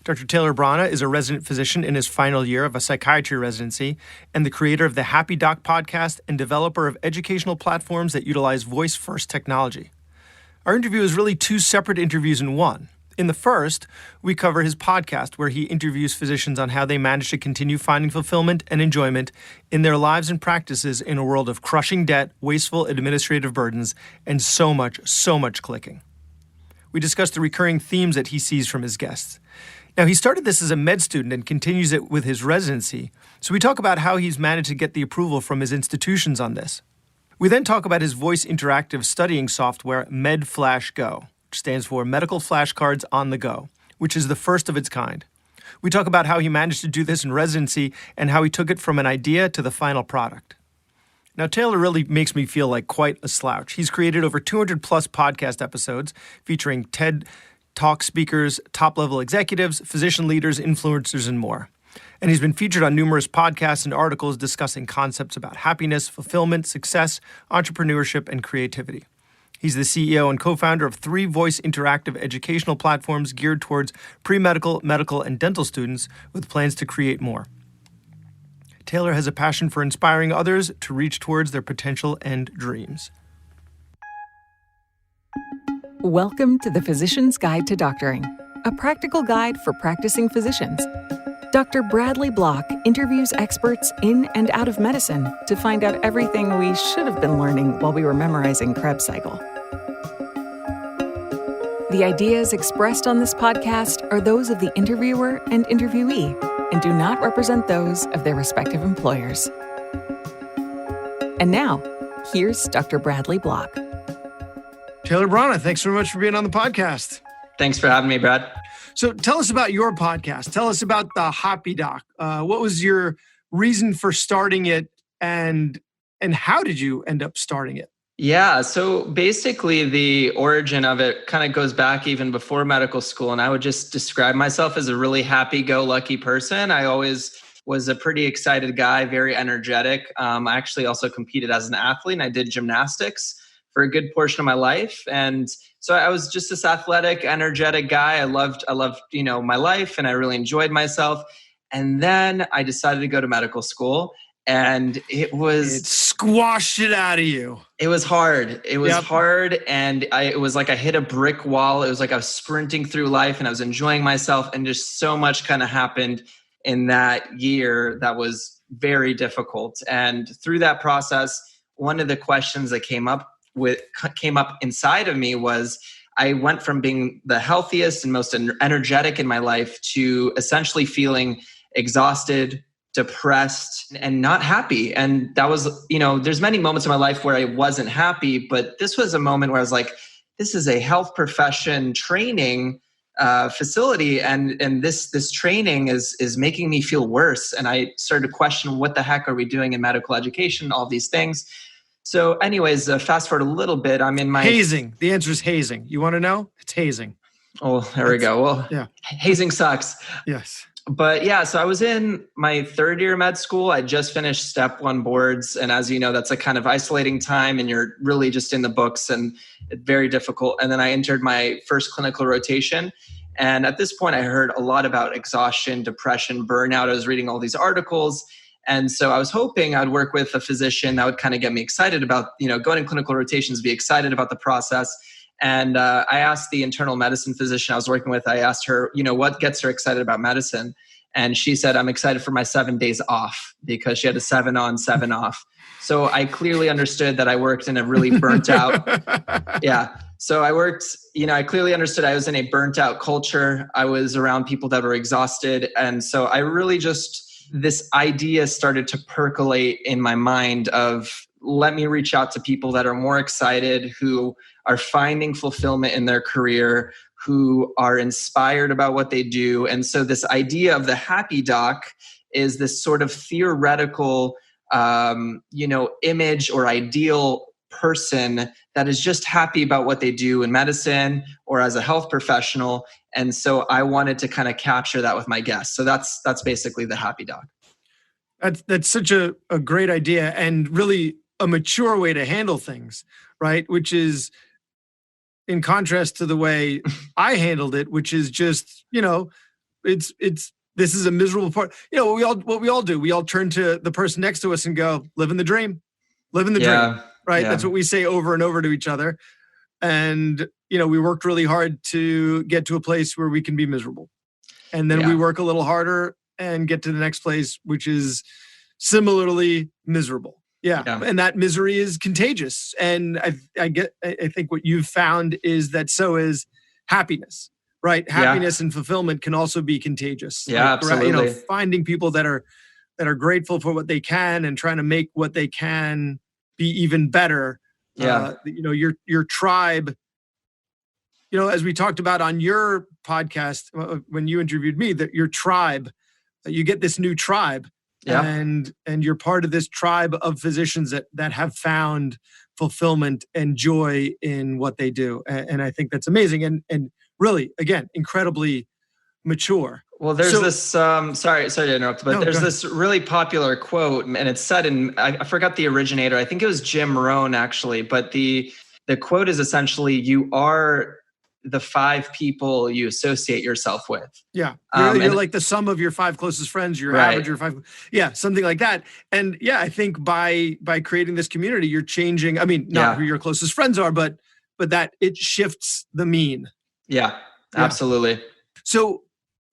Dr. Taylor Brana is a resident physician in his final year of a psychiatry residency and the creator of the Happy Doc podcast and developer of educational platforms that utilize voice-first technology. Our interview is really two separate interviews in one. In the first, we cover his podcast where he interviews physicians on how they manage to continue finding fulfillment and enjoyment in their lives and practices in a world of crushing debt, wasteful administrative burdens, and so much clicking. We discuss the recurring themes that he sees from his guests. Now, he started this as a med student and continues it with his residency, so we talk about how he's managed to get the approval from his institutions on this. We then talk about his voice interactive studying software, MedFlashGo, which stands for Medical Flashcards on the Go, which is the first of its kind. We talk about how he managed to do this in residency and how he took it from an idea to the final product. Now, Taylor really makes me feel like quite a slouch. He's created over 200 plus podcast episodes featuring TED Talk speakers, top-level executives, physician leaders, influencers, and more. And he's been featured on numerous podcasts and articles discussing concepts about happiness, fulfillment, success, entrepreneurship, and creativity. He's the CEO and co-founder of 3 voice interactive educational platforms geared towards pre-medical, medical, and dental students with plans to create more. Taylor has a passion for inspiring others to reach towards their potential and dreams. Welcome to the Physician's Guide to Doctoring, a practical guide for practicing physicians. Dr. Bradley Block interviews experts in and out of medicine to find out everything we should have been learning while we were memorizing Krebs cycle. The ideas expressed on this podcast are those of the interviewer and interviewee and do not represent those of their respective employers. And now, here's Dr. Bradley Block. Taylor Brana, thanks very much for being on the podcast. Thanks for having me, Brad. So tell us about your podcast. Tell us about the Happy Doc. What was your reason for starting it, and how did you end up starting it? Yeah, so basically the origin of it kind of goes back even before medical school, and I would just describe myself as a really happy-go-lucky person. I always was a pretty excited guy, very energetic. I actually also competed as an athlete, and I did gymnastics for a good portion of my life. And so I was just this athletic, energetic guy. I loved, my life, and I really enjoyed myself. And then I decided to go to medical school, and it squashed it out of you. It was hard. It was hard. And it was like I hit a brick wall. It was like I was sprinting through life and I was enjoying myself. And just so much kind of happened in that year that was very difficult. And through that process, one of the questions that came up inside of me was, I went from being the healthiest and most energetic in my life to essentially feeling exhausted, depressed, and not happy. And that was, there's many moments in my life where I wasn't happy, but this was a moment where I was like, this is a health profession training facility, and this training is making me feel worse. And I started to question, what the heck are we doing in medical education? All these things. So anyways, fast forward a little bit. I'm in my... Hazing. The answer is hazing. You want to know? It's hazing. Oh, there we go. Well, yeah. Hazing sucks. Yes. But yeah, so I was in my 3rd year of med school. I just finished step 1 boards. And as you know, that's a kind of isolating time and you're really just in the books and it's very difficult. And then I entered my first clinical rotation. And at this point, I heard a lot about exhaustion, depression, burnout. I was reading all these articles. And so I was hoping I'd work with a physician that would kind of get me excited about, going in clinical rotations, be excited about the process. And I asked the internal medicine physician I was working with, I asked her, what gets her excited about medicine? And she said, I'm excited for my 7 days off, because she had a 7 on, 7 off. So I clearly understood that I worked in a really burnt out. Yeah. So I clearly understood I was in a burnt out culture. I was around people that were exhausted. And so I really this idea started to percolate in my mind of, let me reach out to people that are more excited, who are finding fulfillment in their career, who are inspired about what they do. And so this idea of the Happy Doc is this sort of theoretical, image or ideal person that is just happy about what they do in medicine or as a health professional. And so I wanted to kind of capture that with my guests. So that's basically the Happy Doc. That's such a great idea, and really a mature way to handle things, right? Which is in contrast to the way I handled it, which is just, this is a miserable part. What we all do. We all turn to the person next to us and go, living the dream, living the dream, right? Yeah. That's what we say over and over to each other. And, we worked really hard to get to a place where we can be miserable. And then we work a little harder and get to the next place, which is similarly miserable. Yeah. And that misery is contagious. And I think what you've found is that so is happiness, right? Happiness and fulfillment can also be contagious. Yeah, absolutely. Finding people that are grateful for what they can and trying to make what they can be even better. Yeah. Your tribe, as we talked about on your podcast, when you interviewed me, that your tribe, you get this new tribe. Yeah. And you're part of this tribe of physicians that have found fulfillment and joy in what they do. And I think that's amazing. And really, again, incredibly mature. Well, there's this, sorry to interrupt, but there's this really popular quote, and it's said in, I forgot the originator. I think it was Jim Rohn actually, but the quote is essentially, you are the 5 people you associate yourself with. Yeah. You're like the sum of your 5 closest friends, your average, your 5. Yeah. Something like that. And yeah, I think by creating this community, you're changing, not who your closest friends are, but that it shifts the mean. Yeah, absolutely. So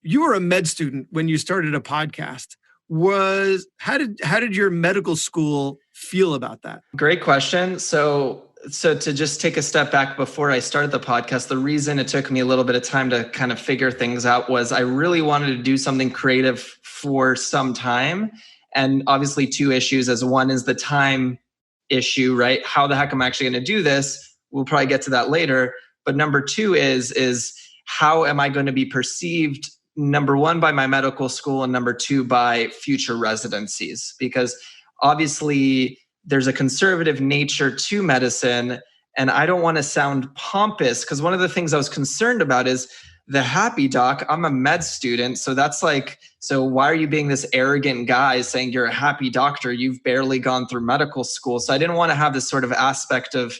you were a med student when you started a podcast. How did your medical school feel about that? Great question. So to just take a step back before I started the podcast, the reason it took me a little bit of time to kind of figure things out was I really wanted to do something creative for some time. And obviously 2 issues, as one is the time issue, right? How the heck am I actually going to do this? We'll probably get to that later. But number 2 is how am I going to be perceived, number 1, by my medical school, and number 2, by future residencies? Because obviously there's a conservative nature to medicine, and I don't want to sound pompous, because one of the things I was concerned about is the happy doc. I'm a med student, so that's like, so why are you being this arrogant guy saying you're a happy doctor? You've barely gone through medical school. So I didn't want to have this sort of aspect of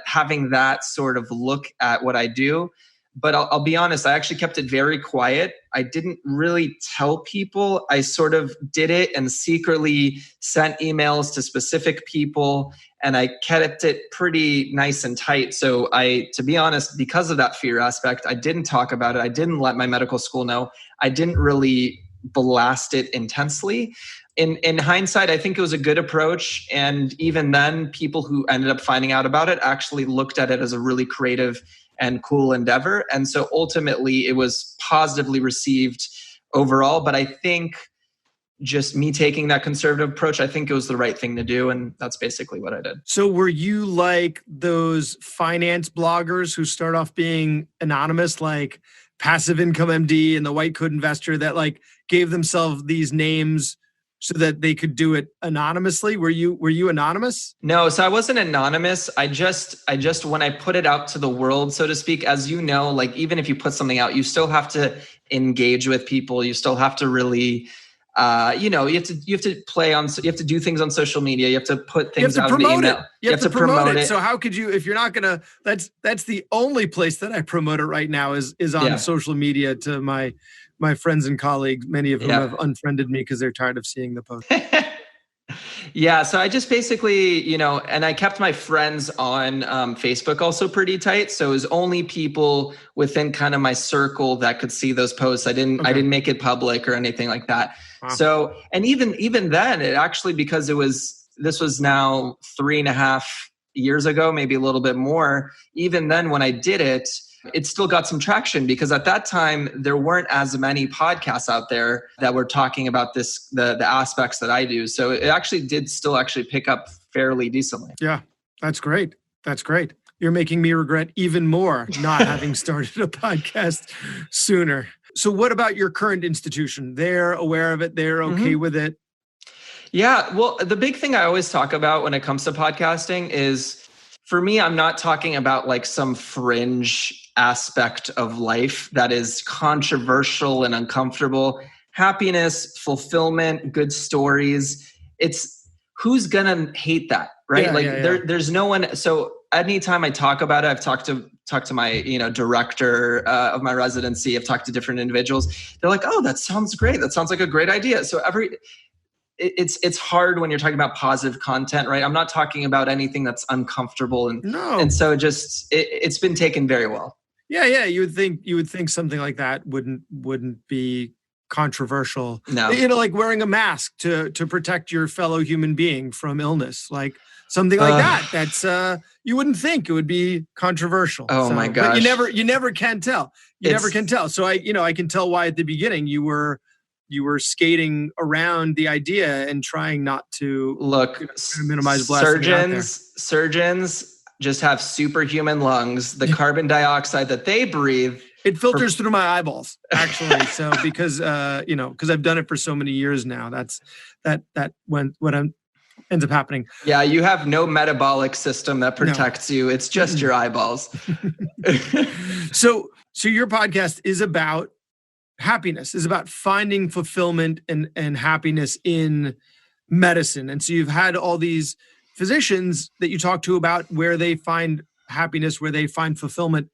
having that sort of look at what I do. But I'll be honest, I actually kept it very quiet. I didn't really tell people. I sort of did it and secretly sent emails to specific people, and I kept it pretty nice and tight. So to be honest, because of that fear aspect, I didn't talk about it. I didn't let my medical school know. I didn't really blast it intensely. In hindsight, I think it was a good approach. And even then, people who ended up finding out about it actually looked at it as a really creative and cool endeavor. And so ultimately it was positively received overall. But I think just me taking that conservative approach, I think it was the right thing to do. And that's basically what I did. So were you like those finance bloggers who start off being anonymous, like Passive Income MD and the White Coat Investor, that like gave themselves these names so that they could do it anonymously? Were you anonymous? No, so I wasn't anonymous. I just when I put it out to the world, so to speak, as you know, like even if you put something out, you still have to engage with people. You still have to really, you have to play on, you have to do things on social media. You have to put things out in the email. You have to promote it. So how could you, if you're not going to, that's the only place that I promote it right now is on social media to my friends and colleagues, many of whom have unfriended me because they're tired of seeing the post. Yeah. So I just basically, and I kept my friends on Facebook also pretty tight. So it was only people within kind of my circle that could see those posts. I didn't make it public or anything like that. Wow. So, and even then it actually, because this was now 3.5 years ago, maybe a little bit more. Even then when I did it, it still got some traction because at that time, there weren't as many podcasts out there that were talking about the aspects that I do. So it actually did still actually pick up fairly decently. Yeah, that's great. That's great. You're making me regret even more not having started a podcast sooner. So what about your current institution? They're aware of it. They're okay with it. Yeah. Well, the big thing I always talk about when it comes to podcasting is, for me, I'm not talking about like some fringe aspect of life that is controversial and uncomfortable. Happiness, fulfillment, good stories. It's who's gonna hate that, right? There's no one. So anytime I talk about it, I've talked talked to my, director of my residency. I've talked to different individuals. They're like, oh, that sounds great. That sounds like a great idea. So it's hard when you're talking about positive content, right? I'm not talking about anything that's uncomfortable. And so just, it's been taken very well. Yeah. You would think something like that wouldn't be controversial. No. Like wearing a mask to protect your fellow human being from illness, like something like that. That's you wouldn't think it would be controversial. My gosh. But you never can tell. Never can tell. So I can tell why at the beginning you were skating around the idea and trying not to minimize blasting. Surgeons just have superhuman lungs. The carbon dioxide that they breathe, it filters through my eyeballs, actually. So because I've done it for so many years now, that's what ends up happening. Yeah, you have no metabolic system that protects you. It's just your eyeballs. So your podcast is about happiness, is about finding fulfillment and happiness in medicine. And so you've had all these physicians that you talk to about where they find happiness, where they find fulfillment.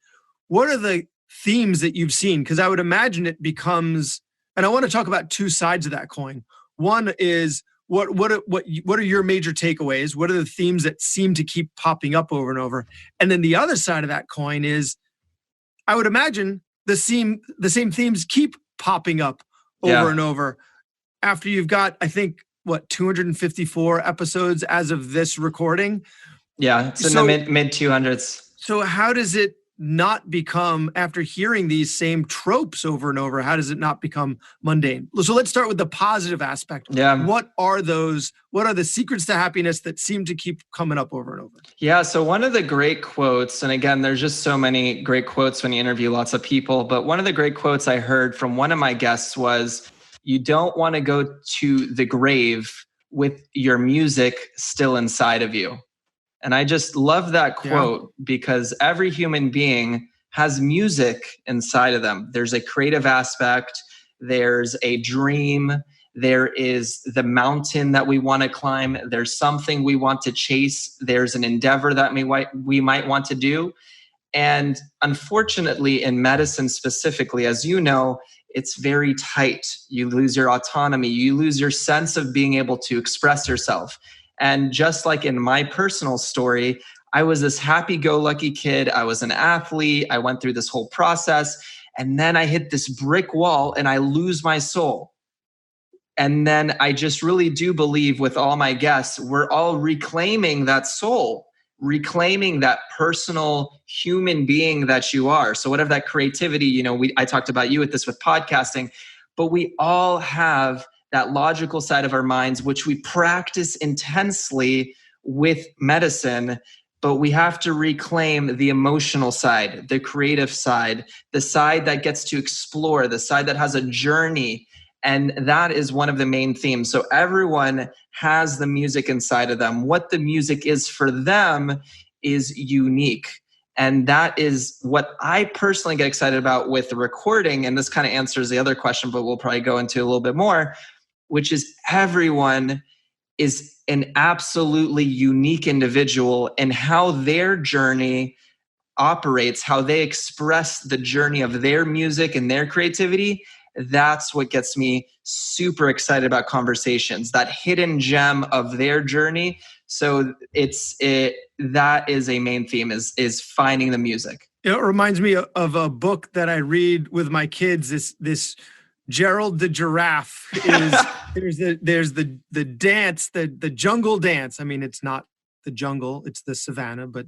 What are the themes that you've seen? Because I would imagine it becomes, and I want to talk about two sides of that coin. One is what are your major takeaways? What are the themes that seem to keep popping up over and over? And then the other side of that coin is, I would imagine the same themes keep popping up over and over after you've got, I think, 254 episodes as of this recording? Yeah, it's in the mid 200s. So how does it not become, after hearing these same tropes over and over, how does it not become mundane? So let's start with the positive aspect. Yeah. What are the secrets to happiness that seem to keep coming up over and over? Yeah. So one of the great quotes, and again, there's just so many great quotes when you interview lots of people, but one of the great quotes I heard from one of my guests was, you don't want to go to the grave with your music still inside of you. And I just love that quote because every human being has music inside of them. There's a creative aspect. There's a dream. There is the mountain that we want to climb. There's something we want to chase. There's an endeavor that we might want to do. And unfortunately, in medicine specifically, as you know, it's very tight. You lose your autonomy. You lose your sense of being able to express yourself. And just like in my personal story, I was this happy-go-lucky kid. I was an athlete. I went through this whole process. And then I hit this brick wall and I lose my soul. And then I just really do believe with all my guests, we're all reclaiming that soul, reclaiming that personal human being that you are. So whatever that creativity, I talked about you with this with podcasting, but we all have that logical side of our minds, which we practice intensely with medicine, but we have to reclaim the emotional side, the creative side, the side that gets to explore, the side that has a journey. And that is one of the main themes. So everyone has the music inside of them. What the music is for them is unique. And that is what I personally get excited about with the recording. And this kind of answers the other question, but we'll probably go into a little bit more, which is everyone is an absolutely unique individual and how their journey operates, how they express the journey of their music and their creativity. That's what gets me super excited about conversations, that hidden gem of their journey. So that is a main theme is finding the music. It reminds me of a book that I read with my kids. This Gerald the giraffe is there's the dance, the jungle dance. I mean, it's not the jungle, it's the savannah, but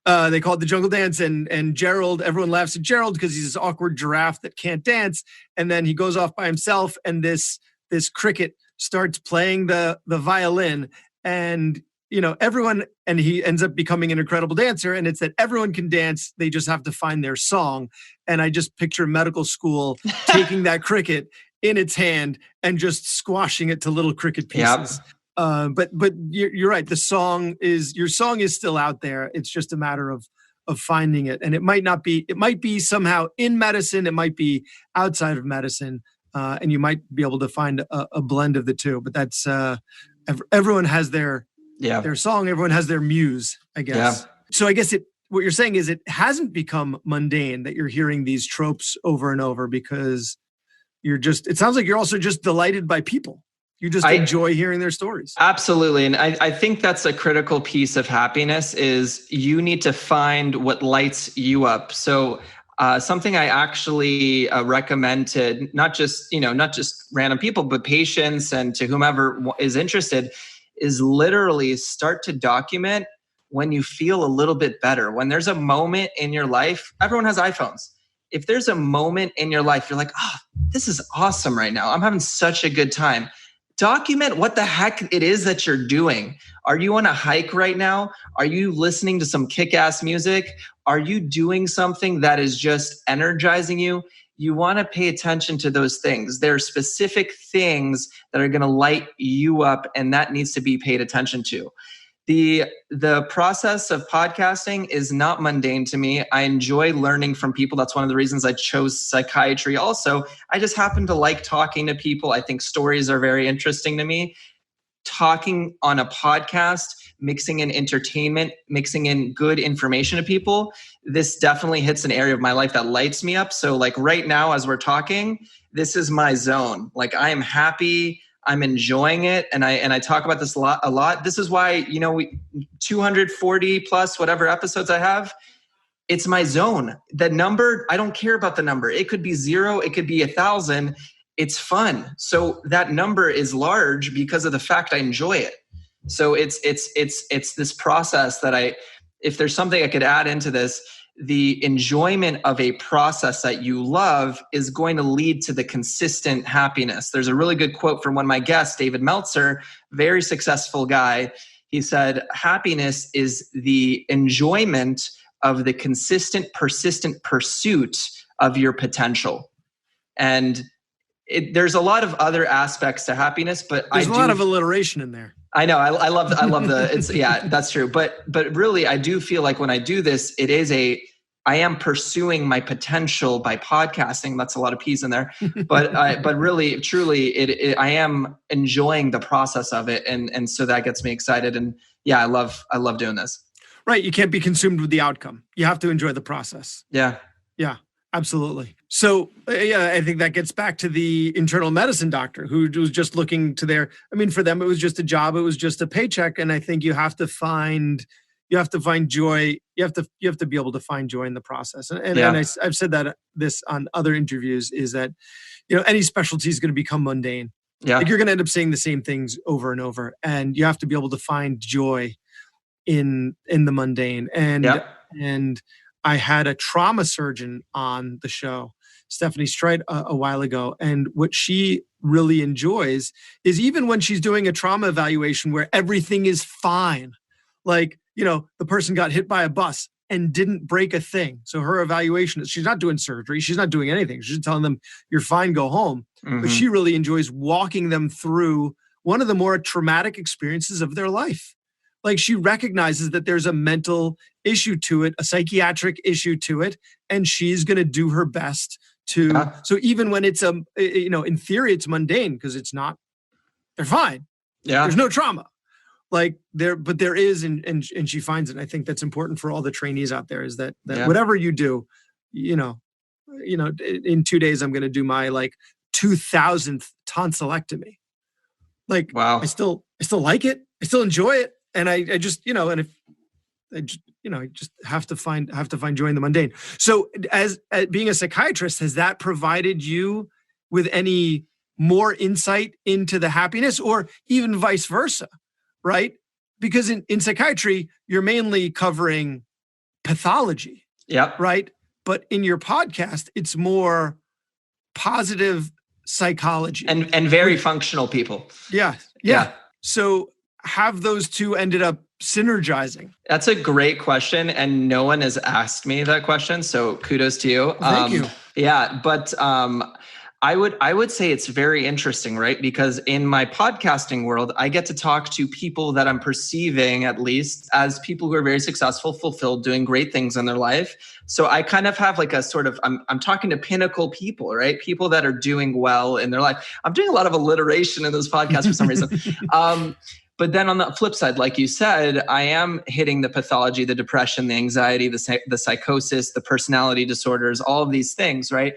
they call it the jungle dance. And Gerald, everyone laughs at Gerald because he's this awkward giraffe that can't dance. And then he goes off by himself, and this cricket starts playing the violin, and everyone, and he ends up becoming an incredible dancer. And it's that everyone can dance. They just have to find their song. And I just picture medical school taking that cricket in its hand and just squashing it to little cricket pieces. Yep. But you're right. Your song is still out there. It's just a matter of finding it. And it might be somehow in medicine. It might be outside of medicine. And you might be able to find a blend of the two, but that's, everyone has their song. Everyone has their muse, I guess. Yeah. So I guess what you're saying is it hasn't become mundane that you're hearing these tropes over and over because it sounds like you're also just delighted by people. You just enjoy hearing their stories. Absolutely. And I think that's a critical piece of happiness is you need to find what lights you up. So something I actually recommend to not just random people, but patients and to whomever is interested is literally start to document when you feel a little bit better. When there's a moment in your life, everyone has iPhones. If there's a moment in your life, you're like, oh, this is awesome right now. I'm having such a good time. Document what the heck it is that you're doing. Are you on a hike right now? Are you listening to some kick-ass music? Are you doing something that is just energizing you? You want to pay attention to those things. There are specific things that are going to light you up, and that needs to be paid attention to. The process of podcasting is not mundane to me. I enjoy learning from people. That's one of the reasons I chose psychiatry also. I just happen to like talking to people. I think stories are very interesting to me. Talking on a podcast, mixing in entertainment, mixing in good information to people, this definitely hits an area of my life that lights me up. So like right now as we're talking, this is my zone. Like I am happy. I'm enjoying it. And I talk about this a lot. This is why, we 240 plus whatever episodes I have, it's my zone. The number, I don't care about the number. It could be 0. It could be 1,000. It's fun. So that number is large because of the fact I enjoy it. So it's this process that if there's something I could add into this, the enjoyment of a process that you love is going to lead to the consistent happiness. There's a really good quote from one of my guests, David Meltzer, very successful guy. He said, happiness is the enjoyment of the consistent, persistent pursuit of your potential. And there's a lot of other aspects to happiness, but there's a lot of alliteration in there. I know. I love that's true. But really, I do feel like when I do this, I am pursuing my potential by podcasting. That's a lot of P's in there, but really, truly, I am enjoying the process of it. And so that gets me excited. And yeah, I love doing this. Right. You can't be consumed with the outcome. You have to enjoy the process. Yeah. Yeah. Absolutely. So, I think that gets back to the internal medicine doctor who was just looking to for them, it was just a job. It was just a paycheck. And I think you have to find joy. You have to be able to find joy in the process. And I've said that this on other interviews is that, any specialty is going to become mundane. Yeah. Like you're going to end up saying the same things over and over. And you have to be able to find joy in the mundane. And I had a trauma surgeon on the show, Stephanie Streit, a while ago. And what she really enjoys is even when she's doing a trauma evaluation where everything is fine, like, the person got hit by a bus and didn't break a thing. So her evaluation is she's not doing surgery. She's not doing anything. She's just telling them, you're fine, go home. Mm-hmm. But she really enjoys walking them through one of the more traumatic experiences of their life. Like she recognizes that there's a mental issue to it, a psychiatric issue to it, and she's going to do her best to. So even when it's in theory it's mundane because it's not, they're fine. Yeah, there's no trauma, but there is, and she finds it. And I think that's important for all the trainees out there. Is that whatever you do, in 2 days I'm going to do my 2,000th tonsillectomy. Like, wow, I still like it. I still enjoy it. And I just, I just have to find joy in the mundane. So as being a psychiatrist, has that provided you with any more insight into the happiness or even vice versa, right? Because in psychiatry, you're mainly covering pathology, right? But in your podcast, it's more positive psychology. And very functional people. Yeah. So have those two ended up synergizing? That's a great question. And no one has asked me that question. So kudos to you. Thank you. Yeah. But I would say it's very interesting, right? Because in my podcasting world, I get to talk to people that I'm perceiving at least as people who are very successful, fulfilled, doing great things in their life. So I kind of have like a sort of, I'm talking to pinnacle people, right? People that are doing well in their life. I'm doing a lot of alliteration in this podcast for some reason. But then on the flip side, like you said, I am hitting the pathology, the depression, the anxiety, the psychosis, the personality disorders, all of these things, right?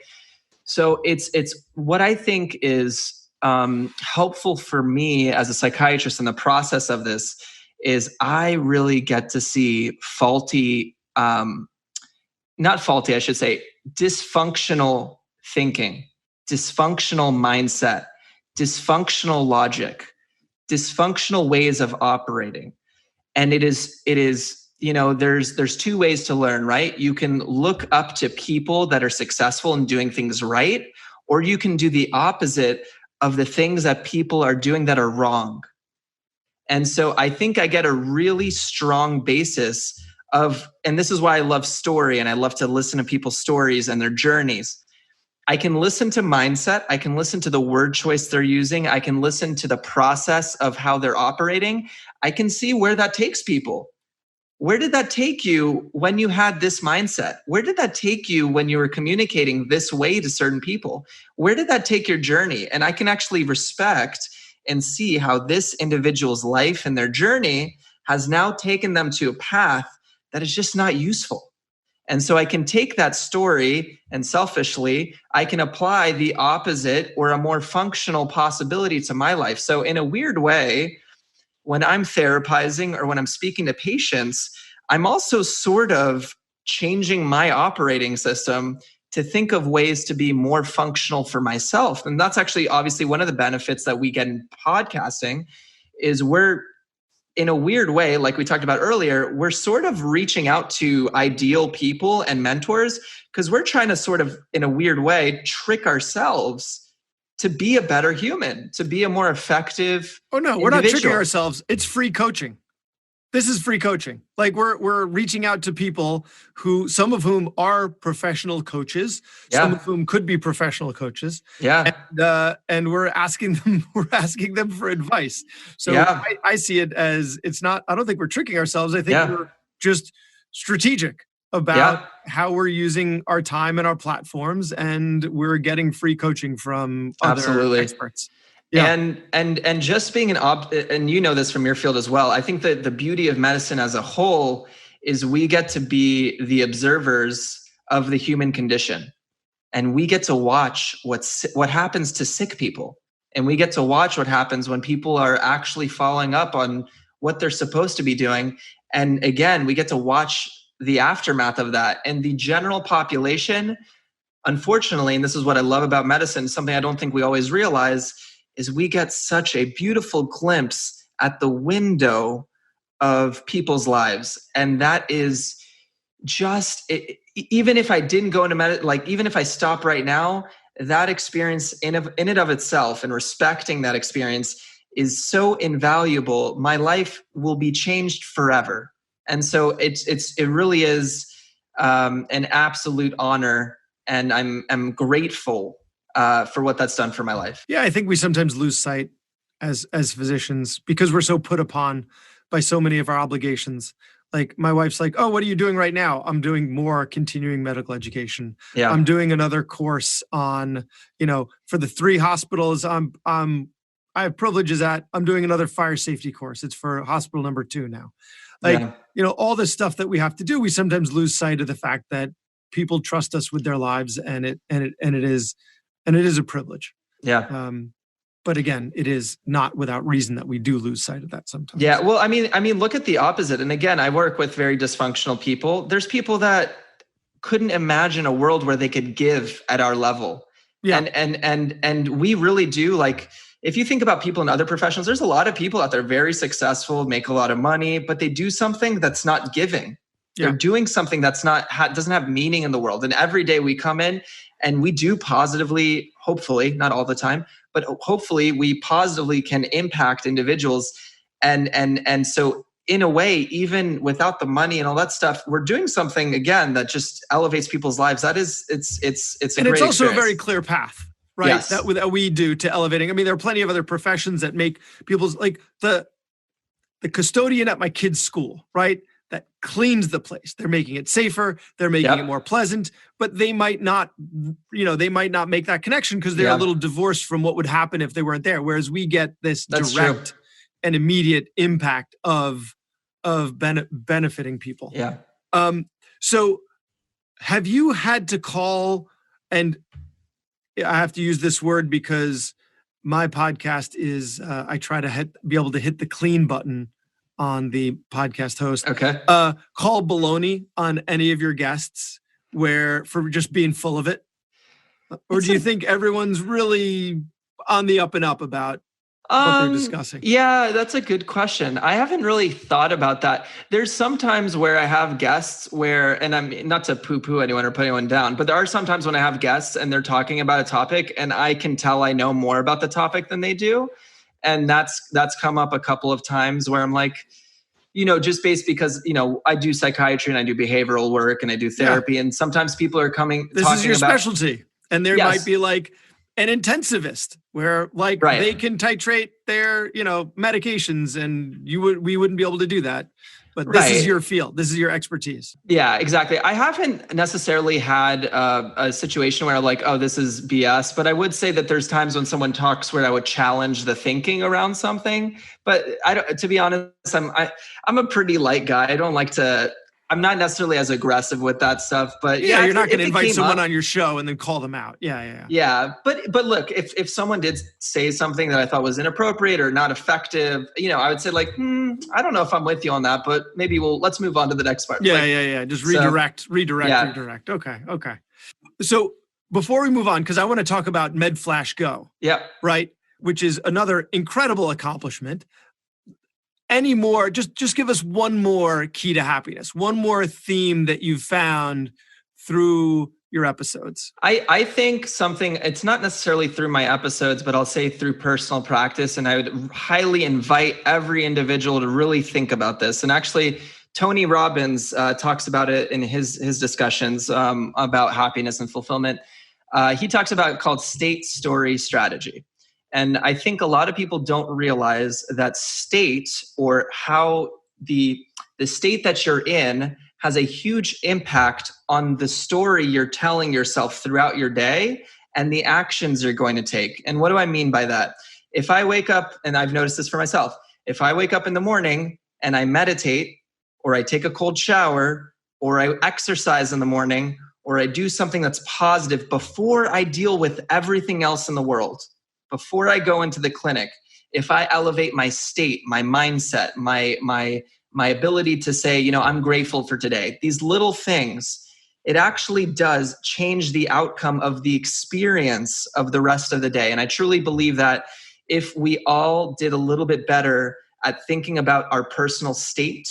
So it's what I think is helpful for me as a psychiatrist in the process of this is I really get to see dysfunctional thinking, dysfunctional mindset, dysfunctional logic, dysfunctional ways of operating. And it is, there's two ways to learn, right? You can look up to people that are successful in doing things right, or you can do the opposite of the things that people are doing that are wrong. And so I think I get a really strong basis of, and this is why I love story and I love to listen to people's stories and their journeys. I can listen to mindset. I can listen to the word choice they're using. I can listen to the process of how they're operating. I can see where that takes people. Where did that take you when you had this mindset? Where did that take you when you were communicating this way to certain people? Where did that take your journey? And I can actually respect and see how this individual's life and their journey has now taken them to a path that is just not useful. And so I can take that story and selfishly, I can apply the opposite or a more functional possibility to my life. So in a weird way, when I'm therapizing or when I'm speaking to patients, I'm also sort of changing my operating system to think of ways to be more functional for myself. And that's actually obviously one of the benefits that we get in podcasting is we're, in a weird way, like we talked about earlier, we're sort of reaching out to ideal people and mentors because we're trying to sort of, in a weird way, trick ourselves to be a better human, to be a more effective Oh no, we're individual. not tricking ourselves. It's free coaching. This is free coaching. Like we're reaching out to people who, some of whom are professional coaches, some of whom could be professional coaches. And we're asking them for advice. So I see it as, it's not, I don't think we're tricking ourselves. I think we're just strategic about how we're using our time and our platforms, and we're getting free coaching from other experts. Yeah. And just being and you know this from your field as well, I think that the beauty of medicine as a whole is we get to be the observers of the human condition. And we get to watch what happens to sick people. And we get to watch what happens when people are actually following up on what they're supposed to be doing. And again, we get to watch the aftermath of that. And the general population, unfortunately, and this is what I love about medicine, something I don't think we always realize, is we get such a beautiful glimpse at the window of people's lives. And that is just, even if I didn't go into even if I stop right now, that experience in and of itself and respecting that experience is so invaluable. My life will be changed forever. And so it really is an absolute honor. And I'm grateful for what that's done for my life. Yeah, I think we sometimes lose sight as physicians because we're so put upon by so many of our obligations. Like my wife's like, "Oh, what are you doing right now?" I'm doing more continuing medical education. Yeah. I'm doing another course on, for the 3 hospitals I have privileges at. I'm doing another fire safety course. It's for hospital number 2 now. All this stuff that we have to do, we sometimes lose sight of the fact that people trust us with their lives, and it is a privilege. Yeah. But again, it is not without reason that we do lose sight of that sometimes. Yeah. Well, I mean, look at the opposite. And again, I work with very dysfunctional people. There's people that couldn't imagine a world where they could give at our level. Yeah. And we really do, like, if you think about people in other professions, there's a lot of people out there very successful, make a lot of money, but they do something that's not giving. Yeah. They're doing something that's doesn't have meaning in the world. And every day we come in and we do positively, hopefully, not all the time, but hopefully we positively can impact individuals. And so in a way, even without the money and all that stuff, we're doing something again that just elevates people's lives. That is, it's a great experience. And it's also a very clear path, right? Yes. That we do to elevating. I mean, there are plenty of other professions that make people's, like the custodian at my kid's school, right? That cleans the place. They're making it safer. They're making it more pleasant, but they might not make that connection because they're a little divorced from what would happen if they weren't there. Whereas we get this direct and immediate impact of benefiting people. Yeah. So have you had to call, and I have to use this word because my podcast is, I try to be able to hit the clean button on the podcast host. Okay. Call baloney on any of your guests for just being full of it? Or do you think everyone's really on the up and up about what they're discussing? Yeah, that's a good question. I haven't really thought about that. There's some times where I have guests and I'm not to poo-poo anyone or put anyone down, but there are some times when I have guests and they're talking about a topic and I can tell I know more about the topic than they do. And that's come up a couple of times where I'm like, just based because, I do psychiatry and I do behavioral work and I do therapy. And sometimes people are This is your specialty. And there might be like an intensivist where they can titrate their, medications and we wouldn't be able to do that. But this is your field. This is your expertise. Yeah, exactly. I haven't necessarily had a situation where I'm like, oh, this is BS. But I would say that there's times when someone talks where I would challenge the thinking around something. But to be honest, I'm a pretty light guy. I don't like to. I'm not necessarily as aggressive with that stuff, but you're not going to invite someone on your show and then call them out. Yeah. But look, if someone did say something that I thought was inappropriate or not effective, I would say like, I don't know if I'm with you on that, but maybe let's move on to the next part. Just redirect. Okay. So before we move on, because I want to talk about MedFlashGo. Yeah. Right. Which is another incredible accomplishment. Any more, just give us one more key to happiness, one more theme that you've found through your episodes. I think it's not necessarily through my episodes, but I'll say through personal practice. And I would highly invite every individual to really think about this. And actually, Tony Robbins talks about it in his discussions about happiness and fulfillment. He talks about it called state, story, strategy. And I think a lot of people don't realize that state, or how the state that you're in, has a huge impact on the story you're telling yourself throughout your day and the actions you're going to take. And what do I mean by that? If I wake up, and I've noticed this for myself, if I wake up in the morning and I meditate, or I take a cold shower, or I exercise in the morning, or I do something that's positive before I deal with everything else in the world, before I go into the clinic, if I elevate my state, my mindset, my ability to say, I'm grateful for today, these little things, it actually does change the outcome of the experience of the rest of the day. And I truly believe that if we all did a little bit better at thinking about our personal state,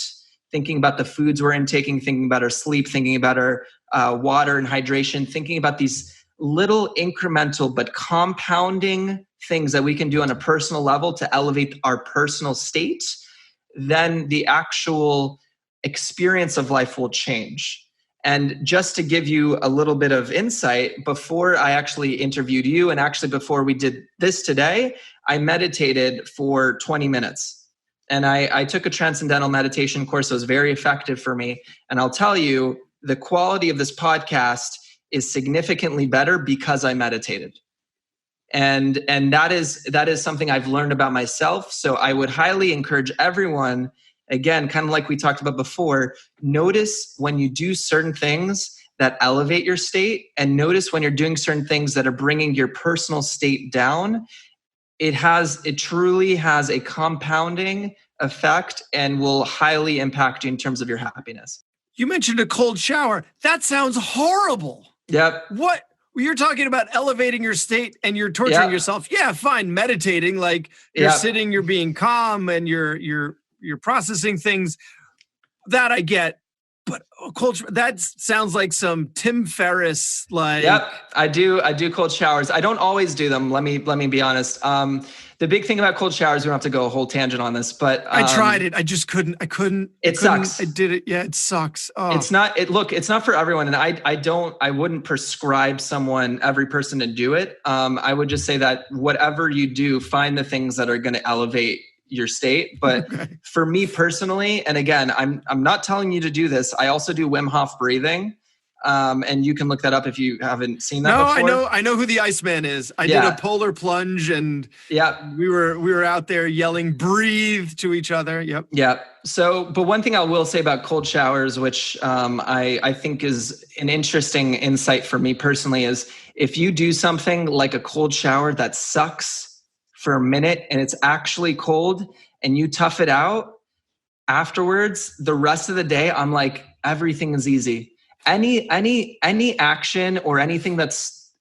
thinking about the foods we're intaking, thinking about our sleep, thinking about our water and hydration, thinking about these little incremental but compounding things that we can do on a personal level to elevate our personal state, then the actual experience of life will change. And just to give you a little bit of insight, before I actually interviewed you, and actually before we did this today, I meditated for 20 minutes. And I took a transcendental meditation course that was very effective for me. And I'll tell you, the quality of this podcast is significantly better because I meditated. And that is something I've learned about myself. So I would highly encourage everyone, again, kind of like we talked about before, notice when you do certain things that elevate your state, and notice when you're doing certain things that are bringing your personal state down. It truly has a compounding effect and will highly impact you in terms of your happiness. You mentioned a cold shower. That sounds horrible. Yep. What? You're talking about elevating your state and you're torturing yourself. Yeah, fine. Meditating, like you're sitting, you're being calm and you're processing things. That I get. But cold, that sounds like some Tim Ferriss, like. Yep, I do cold showers. I don't always do them. Let me be honest. The big thing about cold showers, we don't have to go a whole tangent on this, but I tried it. I just couldn't. It sucks. I did it. Yeah, it sucks. Oh. It's not. It's not for everyone, and I wouldn't prescribe every person to do it. I would just say that whatever you do, find the things that are going to elevate your state. But for me personally, and again, I'm not telling you to do this. I also do Wim Hof breathing. And you can look that up if you haven't seen that before. No, I know who the Iceman is. I did a polar plunge, and we were out there yelling "breathe" to each other. Yep. Yeah. So, but one thing I will say about cold showers, which I think is an interesting insight for me personally, is if you do something like a cold shower that sucks for a minute and it's actually cold and you tough it out afterwards, the rest of the day, I'm like, everything is easy. Any action or anything that's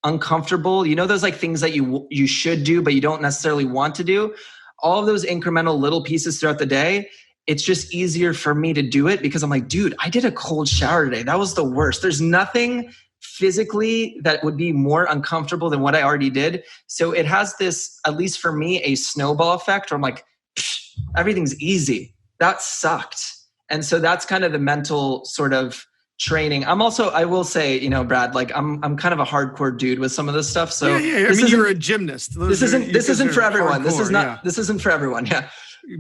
uncomfortable, those like things that you should do, but you don't necessarily want to do, all of those incremental little pieces throughout the day, it's just easier for me to do it because I'm like, dude, I did a cold shower today. That was the worst. There's nothing physically that would be more uncomfortable than what I already did. So it has this, at least for me, a snowball effect where I'm like, everything's easy. That sucked. And so that's kind of the mental sort of training. I'm also, I will say, Brad, like I'm kind of a hardcore dude with some of this stuff. So I mean, you're a gymnast. This isn't for everyone. This isn't for everyone. Yeah.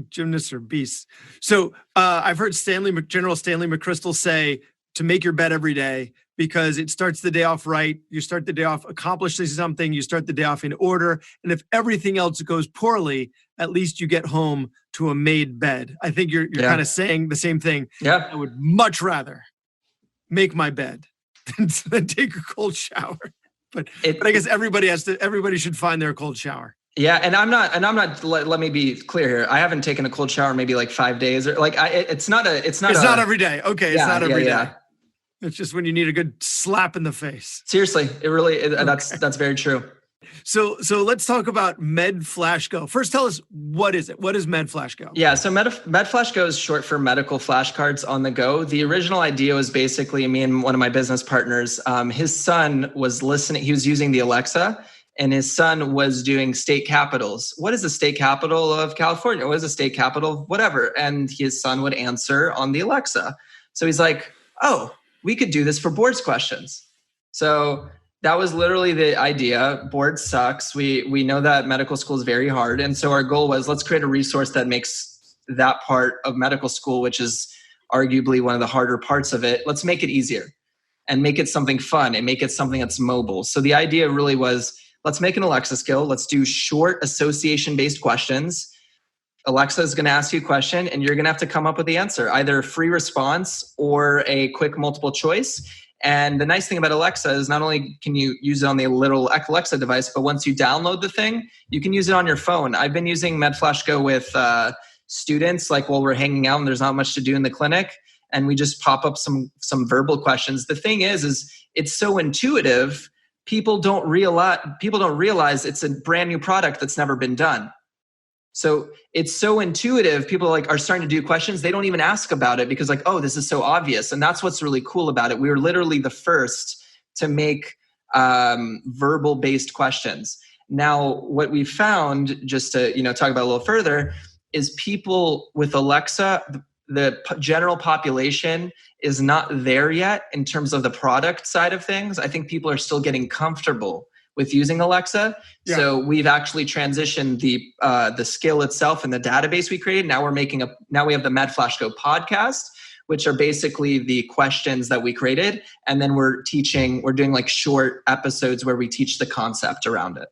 Gymnasts are beasts. So I've heard General Stanley McChrystal say to make your bed every day, because it starts the day off right. You start the day off accomplishing something. You start the day off in order. And if everything else goes poorly, at least you get home to a made bed. I think you're kind of saying the same thing. Yeah. I would much rather make my bed than take a cold shower. But I guess everybody should find their cold shower. Yeah. And I'm not, let me be clear here. I haven't taken a cold shower maybe like 5 days or like, it's not every day. Okay. It's not every day. Yeah. It's just when you need a good slap in the face. Seriously, that's very true. So let's talk about MedFlashGo. First, tell us, what is it? What is MedFlashGo? Yeah, so MedFlashGo is short for medical flashcards on the go. The original idea was basically me and one of my business partners. His son was listening. He was using the Alexa, and his son was doing state capitals. What is the state capital of California? What is the state capital of whatever? And his son would answer on the Alexa. So he's like, oh, we could do this for boards questions. So that was literally the idea. Board sucks. We know that medical school is very hard. And so our goal was, let's create a resource that makes that part of medical school, which is arguably one of the harder parts of it, let's make it easier and make it something fun and make it something that's mobile. So the idea really was, let's make an Alexa skill. Let's do short association-based questions. Alexa is going to ask you a question and you're going to have to come up with the answer, either a free response or a quick multiple choice. And the nice thing about Alexa is not only can you use it on the little Alexa device, but once you download the thing, you can use it on your phone. I've been using MedFlashGo with students, like while we're hanging out and there's not much to do in the clinic, and we just pop up some verbal questions. The thing is it's so intuitive. People don't realize it's a brand new product that's never been done. So it's so intuitive. People are starting to do questions. They don't even ask about it because oh, this is so obvious. And that's what's really cool about it. We were literally the first to make verbal based questions. Now, what we found, just to talk about a little further, is people with Alexa, the general population is not there yet in terms of the product side of things. I think people are still getting comfortable with using Alexa. Yeah. So we've actually transitioned the skill itself and the database we created. Now we have the MedFlashGo podcast, which are basically the questions that we created. And then we're doing short episodes where we teach the concept around it.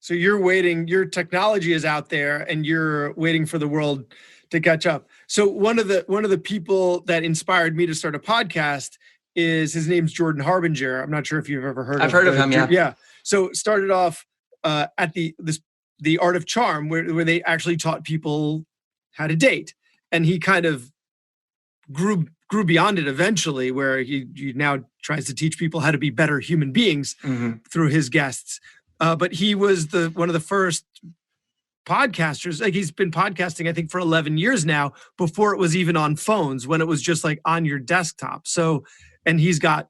So you're waiting, your technology is out there and you're waiting for the world to catch up. So one of the people that inspired me to start a podcast his name's Jordan Harbinger. I'm not sure if you've ever heard of him. I've heard of him, yeah. Yeah. So it started off at the Art of Charm, where they actually taught people how to date. And he kind of grew beyond it eventually, where he now tries to teach people how to be better human beings through his guests. But he was one of the first podcasters. He's been podcasting, I think, for 11 years now, before it was even on phones, when it was just on your desktop. So, and he's got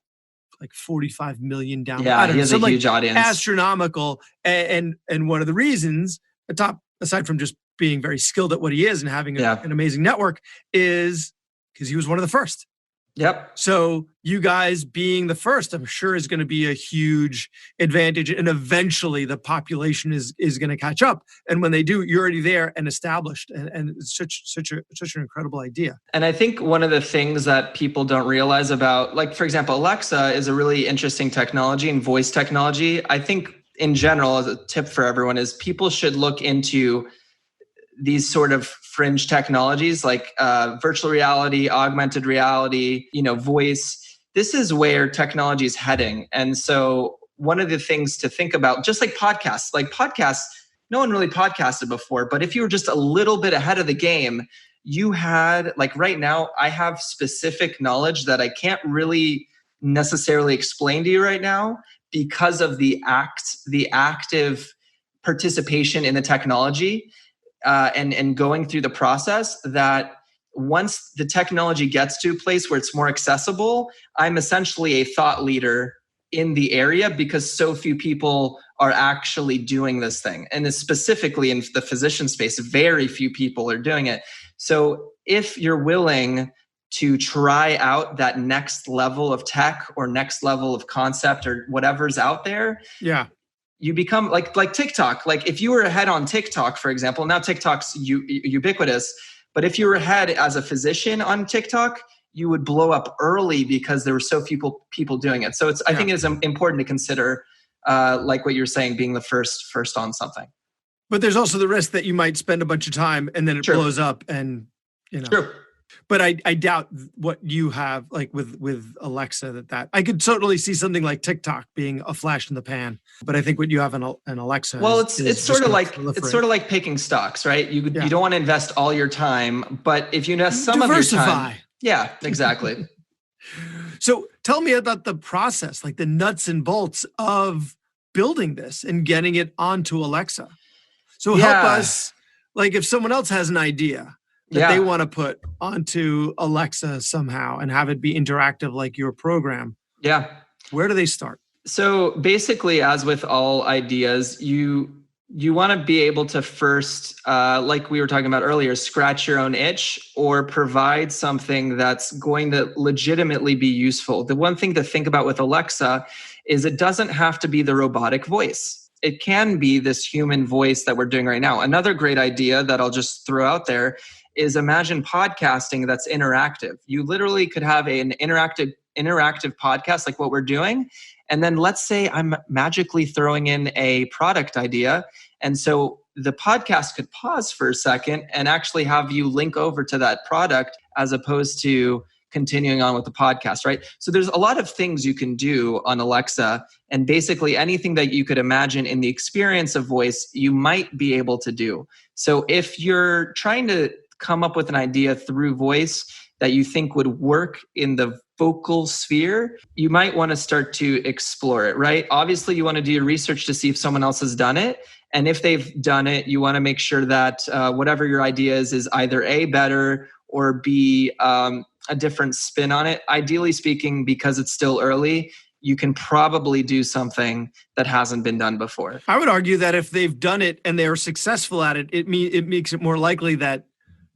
45 million downloads. Yeah, he has a huge audience. Astronomical. And one of the reasons, aside from just being very skilled at what he is and having an amazing network, is because he was one of the first. Yep. So you guys being the first, I'm sure, is going to be a huge advantage. And eventually the population is going to catch up. And when they do, you're already there and established. And it's such an incredible idea. And I think one of the things that people don't realize about, like, for example, Alexa is a really interesting technology and voice technology. I think in general, as a tip for everyone, is people should look into these sort of fringe technologies like virtual reality, augmented reality, voice. This is where technology is heading. And so one of the things to think about, just like podcasts, no one really podcasted before, but if you were just a little bit ahead of the game, you had, like right now, I have specific knowledge that I can't really necessarily explain to you right now because of the active participation in the technology. And going through the process, that once the technology gets to a place where it's more accessible, I'm essentially a thought leader in the area because so few people are actually doing this thing. And specifically in the physician space, very few people are doing it. So if you're willing to try out that next level of tech or next level of concept or whatever's out there, you become like TikTok. Like if you were ahead on TikTok, for example, now TikTok's ubiquitous, but if you were ahead as a physician on TikTok, you would blow up early because there were so few people doing it. So I think it's important to consider, like what you're saying, being the first on something. But there's also the risk that you might spend a bunch of time and then it blows up and, True. But I doubt what you have, like with Alexa, that I could totally see something like TikTok being a flash in the pan. But I think what you have in Alexa, well, it's sort of like picking stocks, right? You don't want to invest all your time, but if you invest some of your time, yeah, exactly. So tell me about the process, like the nuts and bolts of building this and getting it onto Alexa. So help us, like if someone else has an idea that they want to put onto Alexa somehow and have it be interactive like your program. Yeah. Where do they start? So basically, as with all ideas, you want to be able to first, like we were talking about earlier, scratch your own itch or provide something that's going to legitimately be useful. The one thing to think about with Alexa is it doesn't have to be the robotic voice. It can be this human voice that we're doing right now. Another great idea that I'll just throw out there is imagine podcasting that's interactive. You literally could have an interactive podcast like what we're doing. And then let's say I'm magically throwing in a product idea. And so the podcast could pause for a second and actually have you link over to that product as opposed to continuing on with the podcast, right? So there's a lot of things you can do on Alexa, and basically anything that you could imagine in the experience of voice, you might be able to do. So if you're trying to come up with an idea through voice that you think would work in the vocal sphere, you might want to start to explore it, right? Obviously, you want to do your research to see if someone else has done it. And if they've done it, you want to make sure that whatever your idea is either A, better, or B, a different spin on it. Ideally speaking, because it's still early, you can probably do something that hasn't been done before. I would argue that if they've done it and they're successful at it, it makes it more likely that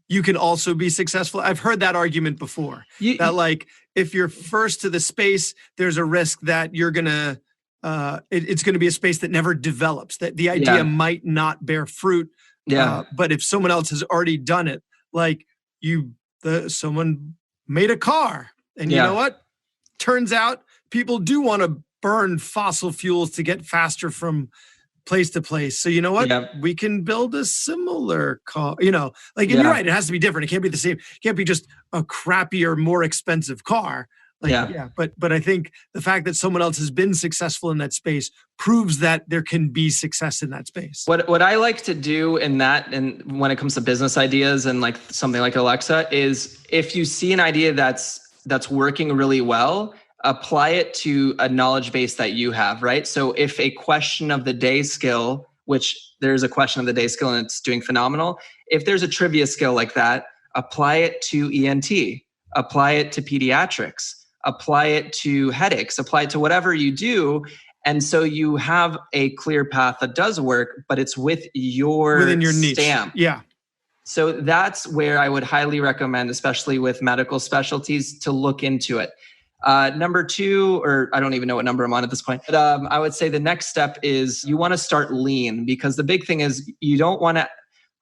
you can also be successful. I've heard that argument before. That like if you're first to the space, there's a risk that you're gonna it's gonna be a space that never develops. That the idea might not bear fruit. But if someone else has already done it, like someone made a car, and you know what? Turns out people do want to burn fossil fuels to get faster from place to place. So you know what? We can build a similar car, and you're right, it has to be different. It can't be the same. It can't be just a crappier, more expensive car. But I think the fact that someone else has been successful in that space proves that there can be success in that space. What I like to do in that, and when it comes to business ideas and like something like Alexa, is if you see an idea that's working really well, apply it to a knowledge base that you have, right? So if a question of the day skill, which there's a question of the day skill and it's doing phenomenal, if there's a trivia skill like that, apply it to ENT, apply it to pediatrics, apply it to headaches, apply it to whatever you do. And so you have a clear path that does work, but it's within your niche. Stamp. Yeah. So that's where I would highly recommend, especially with medical specialties, to look into it. Number two, or I don't even know what number I'm on at this point, but I would say the next step is you want to start lean, because the big thing is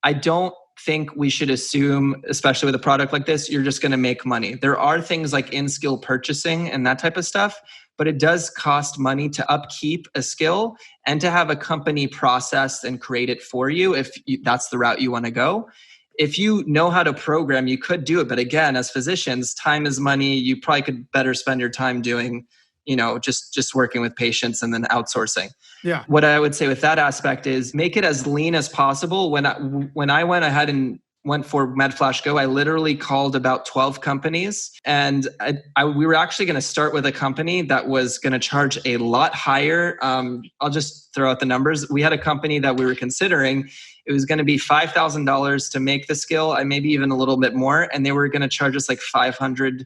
I don't think we should assume, especially with a product like this, you're just going to make money. There are things like in-skill purchasing and that type of stuff, but it does cost money to upkeep a skill and to have a company process and create it for you if that's the route you want to go. If you know how to program, you could do it. But again, as physicians, time is money. You probably could better spend your time doing, just working with patients and then outsourcing. Yeah. What I would say with that aspect is make it as lean as possible. When I went ahead and went for MedFlashGo, I literally called about 12 companies. And we were actually going to start with a company that was going to charge a lot higher. I'll just throw out the numbers. We had a company that we were considering. It was going to be $5,000 to make the skill, maybe even a little bit more. And they were going to charge us like $500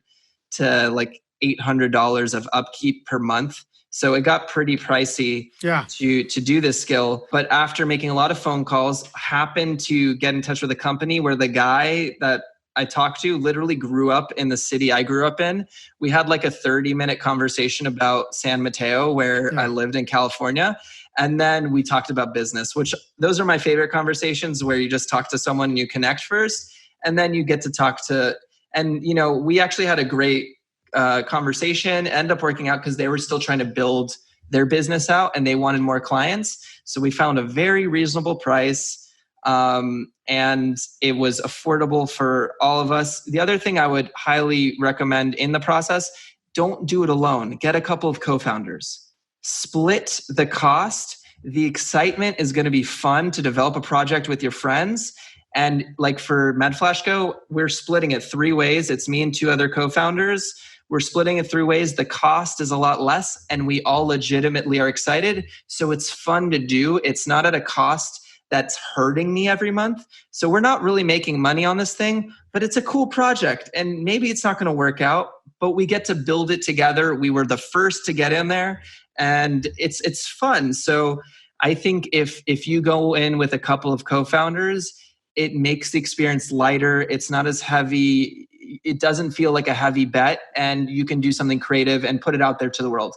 to like $800 of upkeep per month. So it got pretty pricey to do this skill. But after making a lot of phone calls, happened to get in touch with a company where the guy that I talked to literally grew up in the city I grew up in. We had like a 30-minute conversation about San Mateo, where I lived in California. And then we talked about business, which those are my favorite conversations, where you just talk to someone and you connect first, and then you get to talk to, and we actually had a great conversation, ended up working out because they were still trying to build their business out and they wanted more clients. So we found a very reasonable price, and it was affordable for all of us. The other thing I would highly recommend in the process, don't do it alone. Get a couple of co-founders. Split the cost. The excitement is going to be fun to develop a project with your friends. And like for MedFlashGo, we're splitting it 3 ways. It's me and 2 other co-founders. We're splitting it 3 ways. The cost is a lot less, and we all legitimately are excited. So it's fun to do. It's not at a cost that's hurting me every month. So we're not really making money on this thing, but it's a cool project. And maybe it's not going to work out, but we get to build it together. We were the first to get in there, and it's fun. So I think if you go in with a couple of co-founders, it makes the experience lighter. It's not as heavy. It doesn't feel like a heavy bet, and you can do something creative and put it out there to the world.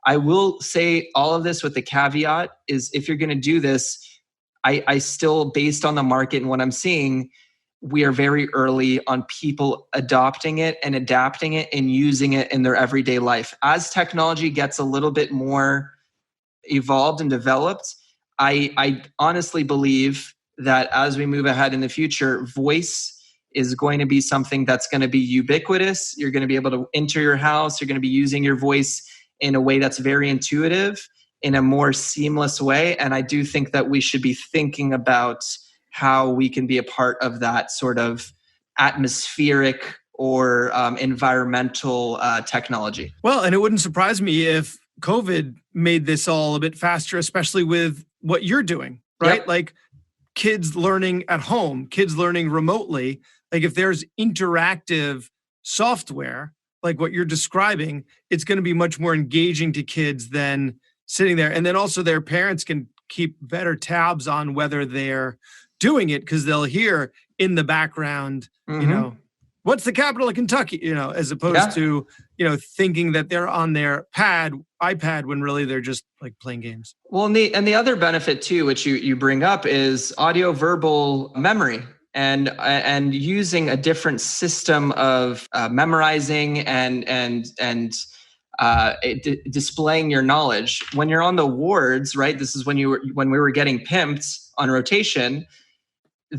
I will say all of this with the caveat is, if you're going to do this, I still, based on the market and what I'm seeing, we are very early on people adopting it and adapting it and using it in their everyday life. As technology gets a little bit more evolved and developed, I honestly believe that as we move ahead in the future, voice is going to be something that's going to be ubiquitous. You're going to be able to enter your house. You're going to be using your voice in a way that's very intuitive, in a more seamless way. And I do think that we should be thinking about how we can be a part of that sort of atmospheric or environmental technology. Well, and it wouldn't surprise me if COVID made this all a bit faster, especially with what you're doing, right? Yep. Like kids learning at home, kids learning remotely. Like if there's interactive software, like what you're describing, it's going to be much more engaging to kids than sitting there. And then also their parents can keep better tabs on whether they're doing it, because they'll hear in the background, what's the capital of Kentucky, as opposed to, thinking that they're on their iPad when really they're just like playing games. Well, and the other benefit too, which you bring up, is audio verbal memory. And using a different system of memorizing and displaying your knowledge. When you're on the wards, right? This is when we were getting pimped on rotation.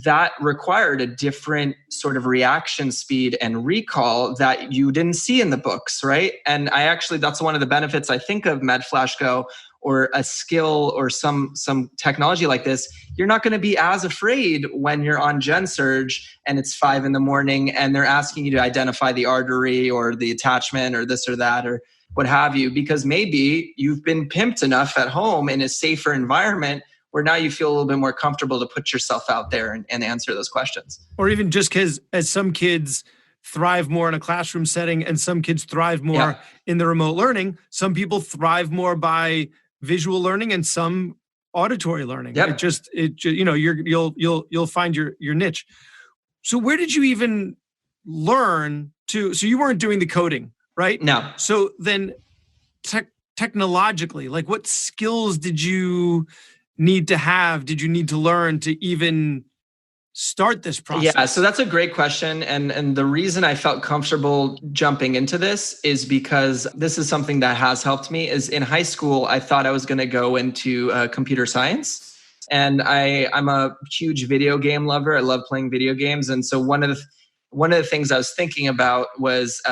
That required a different sort of reaction speed and recall that you didn't see in the books, right? And that's one of the benefits I think of MedFlashGo, or a skill or some technology like this. You're not going to be as afraid when you're on Gen Surge and it's 5 a.m. and they're asking you to identify the artery or the attachment or this or that or what have you, because maybe you've been pimped enough at home in a safer environment where now you feel a little bit more comfortable to put yourself out there and answer those questions. Or even just because as some kids thrive more in a classroom setting and some kids thrive more in the remote learning, some people thrive more by visual learning and some auditory learning. You'll find your niche. So where did you even learn so you weren't doing the coding, right? No. So then technologically, like what skills did you need to learn to even start this process? Yeah, so that's a great question. And the reason I felt comfortable jumping into this is because this is something that has helped me. Is in high school, I thought I was going to go into computer science. And I'm a huge video game lover. I love playing video games. And so one of the things I was thinking about was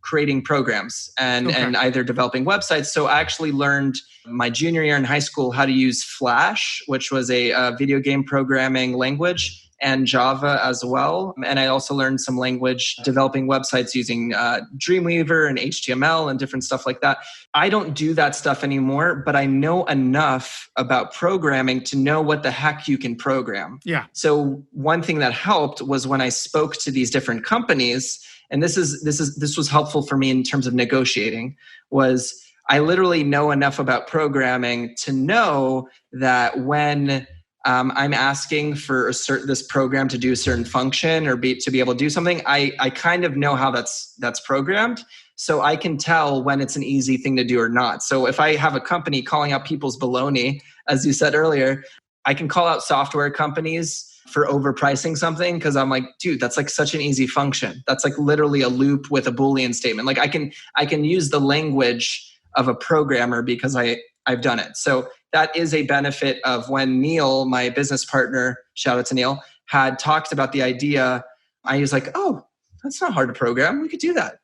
creating programs and either developing websites. So I actually learned my junior year in high school how to use Flash, which was a video game programming language, and Java as well. And I also learned some language developing websites using Dreamweaver and HTML and different stuff like that. I don't do that stuff anymore, but I know enough about programming to know what the heck you can program. Yeah. So one thing that helped was when I spoke to these different companies, and this was helpful for me in terms of negotiating, was I literally know enough about programming to know that when I'm asking for this program to do a certain function or to be able to do something, I kind of know how that's programmed. So I can tell when it's an easy thing to do or not. So if I have a company calling out people's baloney, as you said earlier, I can call out software companies for overpricing something because I'm like, dude, that's like such an easy function. That's like literally a loop with a Boolean statement. Like I can use the language of a programmer because I've done it. So that is a benefit of when Neil, my business partner, shout out to Neil, had talked about the idea. I was like, oh, that's not hard to program. We could do that.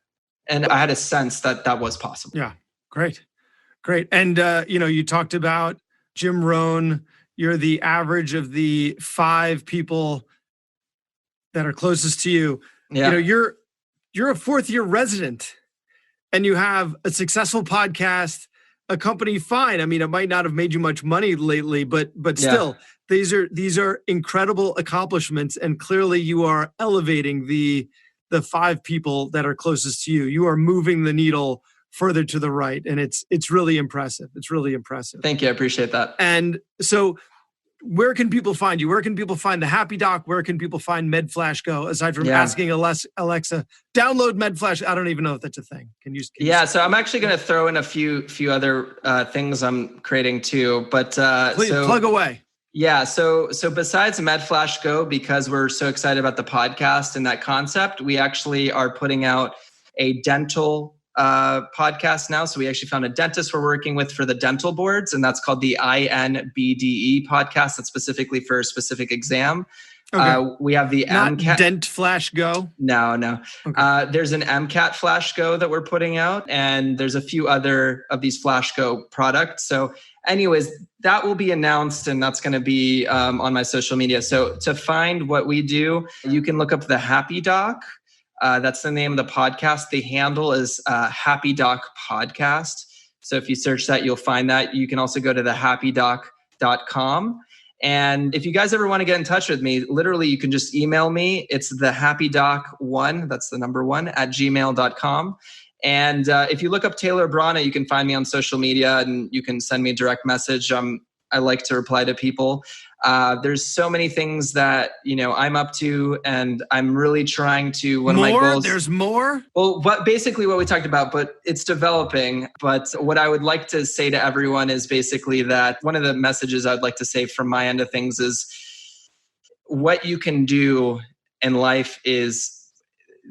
And I had a sense that that was possible. Yeah, great. And, you talked about Jim Rohn. You're the average of the 5 people that are closest to you. Yeah. You're a 4th-year resident and you have a successful podcast, a company. Fine. I mean, it might not have made you much money lately, but still, these are incredible accomplishments. And clearly you are elevating the 5 people that are closest to you. You are moving the needle further to the right. And it's really impressive. It's really impressive. Thank you. I appreciate that. And so where can people find you? Where can people find the Happy Doc? Where can people find MedFlashGo? Aside from asking Alexa, download MedFlash. I don't even know if that's a thing. Can you so I'm actually going to throw in a few other things I'm creating too. But please plug away. Yeah. So besides MedFlashGo, because we're so excited about the podcast and that concept, we actually are putting out a dental podcast now. So we actually found a dentist we're working with for the dental boards, and that's called the INBDE podcast. That's specifically for a specific exam. Okay. We have the MCAT. Dent Flash Go? No. Okay. There's an MCAT Flash Go that we're putting out, and there's a few other of these Flash Go products. So anyways, that will be announced, and that's going to be on my social media. So to find what we do, you can look up the Happy Doc. That's the name of the podcast. The handle is Happy Doc Podcast. So if you search that, you'll find that. You can also go to thehappydoc.com. And if you guys ever want to get in touch with me, literally, you can just email me. It's thehappydoc1, that's the number 1, @gmail.com. And if you look up Taylor Brana, you can find me on social media and you can send me a direct message. I like to reply to people. There's so many things that, I'm up to, and I'm really trying to, one of my goals. There's more? Well, basically what we talked about, but it's developing. But what I would like to say to everyone is basically that one of the messages I'd like to say from my end of things is what you can do in life is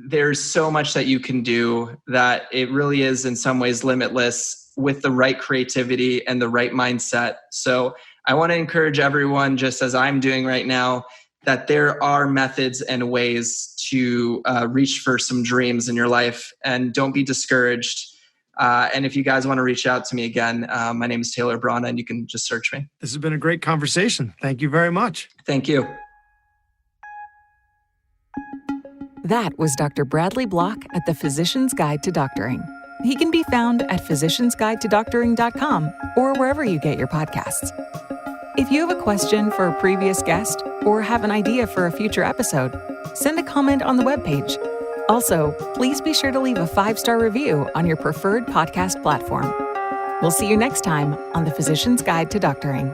there's so much that you can do that it really is in some ways limitless with the right creativity and the right mindset. So I want to encourage everyone, just as I'm doing right now, that there are methods and ways to reach for some dreams in your life, and don't be discouraged. And if you guys want to reach out to me again, my name is Taylor Brana, and you can just search me. This has been a great conversation. Thank you very much. Thank you. That was Dr. Bradley Block at the Physician's Guide to Doctoring. He can be found at physiciansguidetodoctoring.com or wherever you get your podcasts. If you have a question for a previous guest or have an idea for a future episode, send a comment on the webpage. Also, please be sure to leave a 5-star review on your preferred podcast platform. We'll see you next time on the Physician's Guide to Doctoring.